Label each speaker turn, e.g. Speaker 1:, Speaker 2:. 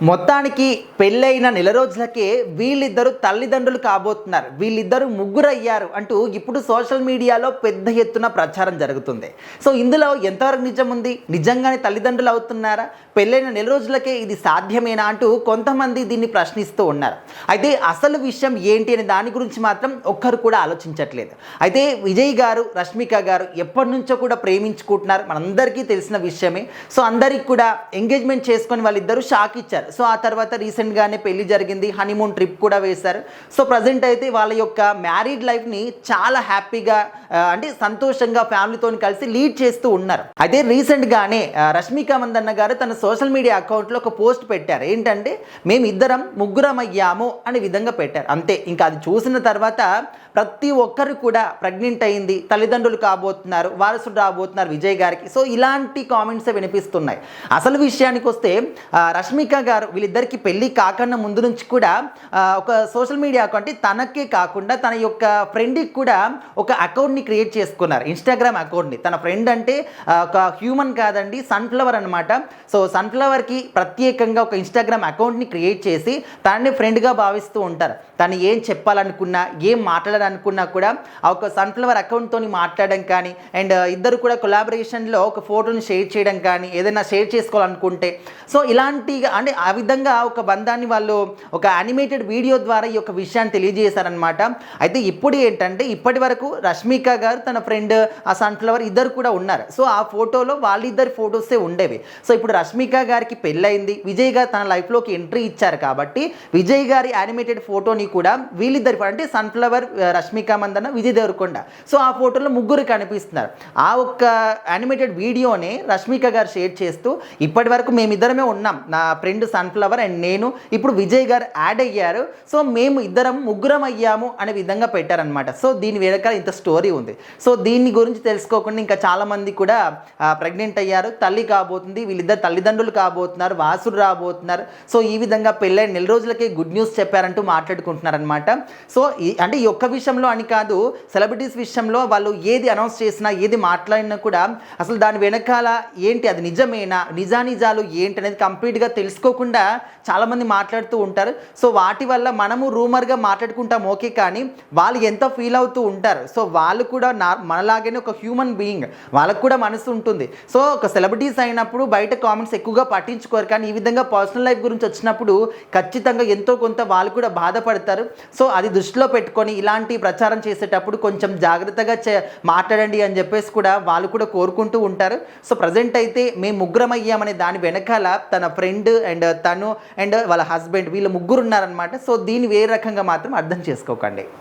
Speaker 1: మొత్తానికి పెళ్ళైన నెల రోజులకే వీళ్ళిద్దరూ తల్లిదండ్రులు కాబోతున్నారు, వీళ్ళిద్దరూ ముగ్గురు అయ్యారు అంటూ ఇప్పుడు సోషల్ మీడియాలో పెద్ద ఎత్తున ప్రచారం జరుగుతుంది. సో ఇందులో ఎంతవరకు నిజం ఉంది? నిజంగానే తల్లిదండ్రులు అవుతున్నారా? పెళ్ళైన నెల రోజులకే ఇది సాధ్యమేనా అంటూ కొంతమంది దీన్ని ప్రశ్నిస్తూ ఉన్నారు. అయితే అసలు విషయం ఏంటి అనే దాని గురించి మాత్రం ఒక్కరు కూడా ఆలోచించట్లేదు. అయితే విజయ్ గారు, రష్మిక గారు ఎప్పటి నుంచో కూడా ప్రేమించుకుంటున్నారు, మనందరికీ తెలిసిన విషయమే. సో అందరికి కూడా ఎంగేజ్మెంట్ చేసుకొని వాళ్ళిద్దరూ షాక్ ఇచ్చారు. సో ఆ తర్వాత రీసెంట్గానే పెళ్లి జరిగింది, హనీమూన్ ట్రిప్ కూడా వేశారు. సో ప్రజెంట్ అయితే వాళ్ళ యొక్క మ్యారీడ్ లైఫ్ని చాలా హ్యాపీగా అంటే సంతోషంగా ఫ్యామిలీతో కలిసి లీడ్ చేస్తూ ఉన్నారు. అయితే రీసెంట్గానే రష్మిక మందన్న గారు తన సోషల్ మీడియా అకౌంట్లో ఒక పోస్ట్ పెట్టారు. ఏంటంటే మేమిద్దరం ముగ్గురం అయ్యాము అనే విధంగా పెట్టారు. అంతే, ఇంకా అది చూసిన తర్వాత ప్రతి ఒక్కరు కూడా ప్రెగ్నెంట్ అయింది, తల్లిదండ్రులు కాబోతున్నారు, వారసుడు రాబోతున్నారు విజయ్ గారికి. సో ఇలాంటి కామెంట్స్ వినిపిస్తున్నాయి. అసలు విషయానికి వస్తే రష్మిక గారు వీళ్ళిద్దరికి పెళ్ళి కాకన్నా ముందు నుంచి కూడా ఒక సోషల్ మీడియా అకౌంట్, తనకే కాకుండా తన యొక్క ఫ్రెండ్కి కూడా ఒక అకౌంట్ని క్రియేట్ చేసుకున్నారు, ఇన్స్టాగ్రామ్ అకౌంట్ని. తన ఫ్రెండ్ అంటే ఒక హ్యూమన్ కాదండి, సన్ఫ్లవర్ అనమాట. సో సన్ఫ్లవర్కి ప్రత్యేకంగా ఒక ఇన్స్టాగ్రామ్ అకౌంట్ని క్రియేట్ చేసి తనని ఫ్రెండ్గా భావిస్తూ ఉంటారు. తను ఏం చెప్పాలనుకున్నా, ఏం మాట్లాడాలనుకున్నా కూడా ఆ ఒక సన్ఫ్లవర్ అకౌంట్తో మాట్లాడడం కానీ, అండ్ ఇద్దరు కూడా కొలాబరేషన్లో ఒక ఫోటోని షేర్ చేయడం కానీ, ఏదైనా షేర్ చేసుకోవాలనుకుంటే సో ఇలాంటి అంటే ఆ విధంగా ఒక బంధాన్ని వాళ్ళు ఒక యానిమేటెడ్ వీడియో ద్వారా ఈ యొక్క విషయాన్ని తెలియజేశారనమాట. అయితే ఇప్పుడు ఏంటంటే ఇప్పటి వరకు రష్మిక గారు తన ఫ్రెండ్ ఆ సన్ఫ్లవర్ ఇద్దరు కూడా ఉన్నారు. సో ఆ ఫోటోలో వాళ్ళిద్దరి ఫొటోసే ఉండేవి. సో ఇప్పుడు రష్మిక గారికి పెళ్ళయింది, విజయ్ గారు తన లైఫ్లోకి ఎంట్రీ ఇచ్చారు కాబట్టి విజయ్ గారి యానిమేటెడ్ ఫోటోని కూడా వీళ్ళిద్దరి అంటే సన్ఫ్లవర్, రష్మిక మందన్న, విజయ్ దేవరకొండ, సో ఆ ఫోటోలో ముగ్గురు కనిపిస్తున్నారు. ఆ ఒక్క యానిమేటెడ్ వీడియోనే రష్మిక గారు షేర్ చేస్తూ ఇప్పటి వరకు మేమిద్దరమే ఉన్నాం, నా ఫ్రెండ్ సన్ఫ్లవర్ అండ్ నేను, ఇప్పుడు విజయ్ గారు యాడ్ అయ్యారు, సో మేము ఇద్దరం ముగ్గురం అయ్యాము అనే విధంగా పెట్టారనమాట. సో దీని వెనకాల ఇంత స్టోరీ ఉంది. సో దీని గురించి తెలుసుకోకుండా ఇంకా చాలామంది కూడా ప్రెగ్నెంట్ అయ్యారు, తల్లి కాబోతుంది, వీళ్ళిద్దరు తల్లిదండ్రులు కాబోతున్నారు, వాసుడు రాబోతున్నారు. సో ఈ విధంగా పెళ్ళైన నెల రోజులకే గుడ్ న్యూస్ చెప్పారంటూ మాట్లాడుకుంటున్నారనమాట. సో అంటే ఈ ఒక్క విషయంలో అని కాదు, సెలబ్రిటీస్ విషయంలో వాళ్ళు ఏది అనౌన్స్ చేసినా, ఏది మాట్లాడినా కూడా అసలు దాని వెనకాల ఏంటి, అది నిజమేనా, నిజానిజాలు ఏంటి అనేది కంప్లీట్గా తెలుసుకోకుండా చాలామంది మాట్లాడుతూ ఉంటారు. సో వాటి వల్ల మనము రూమర్గా మాట్లాడుకుంటాం ఓకే, కానీ వాళ్ళు ఎంత ఫీల్ అవుతూ ఉంటారు. సో వాళ్ళు కూడా మనలాగానే ఒక హ్యూమన్ బీయింగ్, వాళ్ళకు కూడా మనసు ఉంటుంది. సో ఒక సెలబ్రిటీస్ అయినప్పుడు బయట కామెంట్స్ ఎక్కువగా పట్టించుకోరు, కానీ ఈ విధంగా పర్సనల్ లైఫ్ గురించి వచ్చినప్పుడు ఖచ్చితంగా ఎంతో కొంత వాళ్ళు కూడా బాధపడతారు. సో అది దృష్టిలో పెట్టుకొని ఇలాంటి ప్రచారం చేసేటప్పుడు కొంచెం జాగ్రత్తగా మాట్లాడండి అని చెప్పేసి కూడా వాళ్ళు కూడా కోరుకుంటూ ఉంటారు. సో ప్రజెంట్ అయితే మేము ముగ్గురం అయ్యామనే దాని వెనకాల తన ఫ్రెండ్ అండ్ తను అండ్ వాళ్ళ హస్బెండ్, వీళ్ళు ముగ్గురు ఉన్నారనమాట. సో దీన్ని వేరే రకంగా మాత్రం అర్థం చేసుకోకండి.